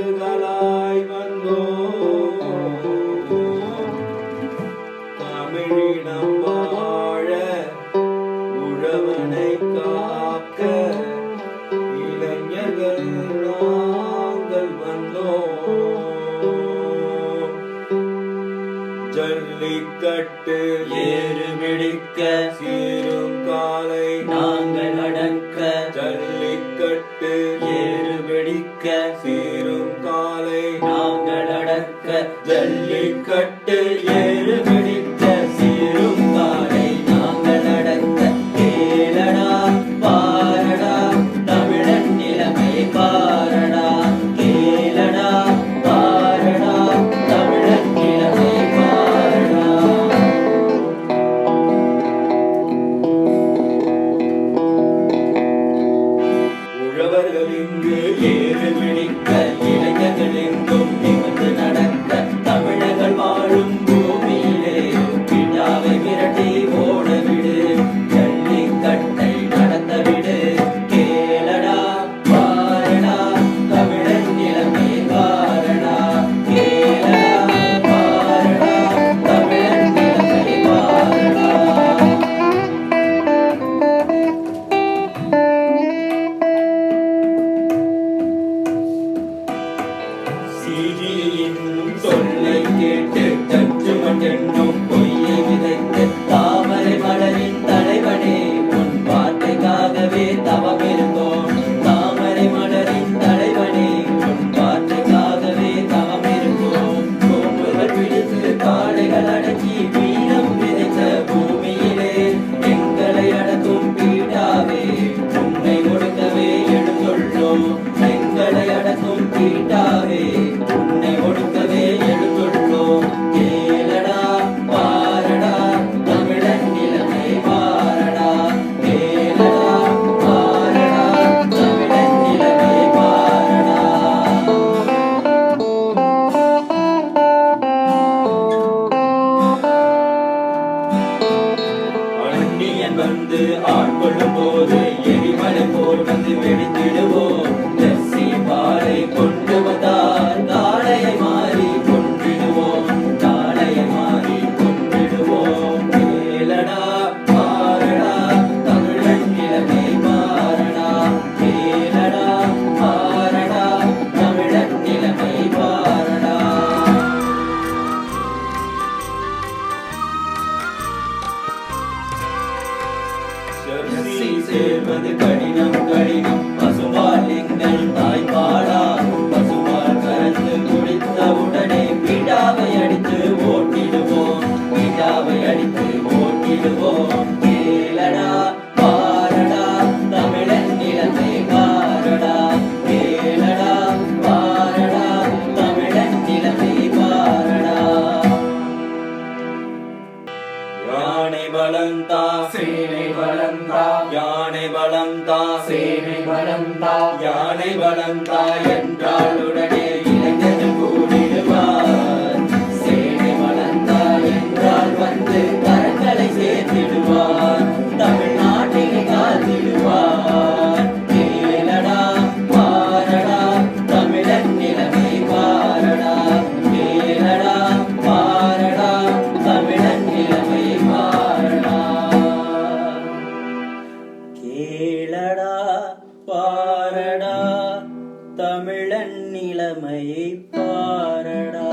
தகுதலாய் வந்தோம் தமிழினம் வாழ உழவனை காக்க இளைஞர்கள் நாங்கள் வந்தோம் ஜல்லிக்கட்டு ஏறு பிடிக்க சீரும் காலை நாங்கள் அடக்க ஜல்லிக்கட்டு ஏறு பிடிக்க சீரும் காலை நாங்கள் அடக்க ஜல்லிக்கட்டு ஏறு பிடிக்க சீரும் காலை நாங்கள் அடக்க கேளடா பாரடா தமிழன் நிலைமை பாரடா கேளடா பாரடா தமிழன் நிலைமை பாரடா உழவர்கள் இங்கு ஏறு பிடிக்க இளைஞர்கள் எங்கும் நிமிர்ந்து நடக்க தமிழர்கள் வாழும் பூமியிலே பிடாவை விரட்டி ஓடவிடு ஜல்லிக்கட்டை நடத்தவிடு கேளடா பாரடா தமிழன் நிலைமை பாரடா கேளடா பாரடா தமிழன் நிலைமை பாரடா சீகியின் சொல்லை கேட்டு ஜட்ஜுமெண்ட் என்னும் பொய்யை விதைத்து தாமரை மலரின் தலைவனே உன் வார்த்தைக்காகவே தவமிருந்தோம் தாமரை மலரின் தலைவனே உன் வார்த்தைக்காகவே தவமிருந்தோம் கொம்புகள் பிடித்து காளைகள் அடக்கி வீரம் விதைத்த பூமியிலே எங்களை அடக்கும் பீடாவே உன்னை ஒடுக்கவே எழுந்துள்ளோம் எங்களை அடக்கும் பீடாவே உன்னை ஒடுக்கவே எழுந்துள்ளோம் கேளடா பாரடா தமிழன் நிலைமை பாரடா கேளடா பாரடா தமிழன் நிலைமை பாரடா அந்நியன் வந்து ஆட்கொள்ளும் போது எரிமலை போல் வந்து வெடித்திடுவோம் ஜெர்சி பாலை கொண்டு வந்தால் காளையை மாறி கொன்றிடுவோம் காளையை மாறி கொன்றிடுவோம் கேளடா பாரடா தமிழன் நிலைமை பாரடா கேளடா பாரடா தமிழன் நிலைமை பாரடா ஜெர்சி சேர்வது கடினம் கடினம் பசுவால் எங்கள் தாய்ப்பாடா பசுவால் கறந்து குடித்தவுடனே பிடாவை அடித்து ஓட்டிடுவோம் பிடாவை அடித்து ஓட்டிடுவோம் கேளடா பாரடா தமிழன் நிலைமை பாரடா கேளடா பாரடா தமிழன் நிலைமை பாரடா யானை பலந்தா சேனை பலந்தா யானை பலந்தா சேனை பலந்தா யானை பலந்தா என்றால் உடனே இளைஞர்கள் கூடிடுவார் சேனை பலந்தா என்றால் வந்து கரங்களை சேர்த்திடுவார் தமிழ்நாட்டினை காத்திடுவார் கேளடா பாரடா தமிழன் நிலைமை பாரடா கேளடா பாரடா தமிழன் நிலைமை பாரடா கேளடா பாரடா தமிழன் நிலைமையை பாரடா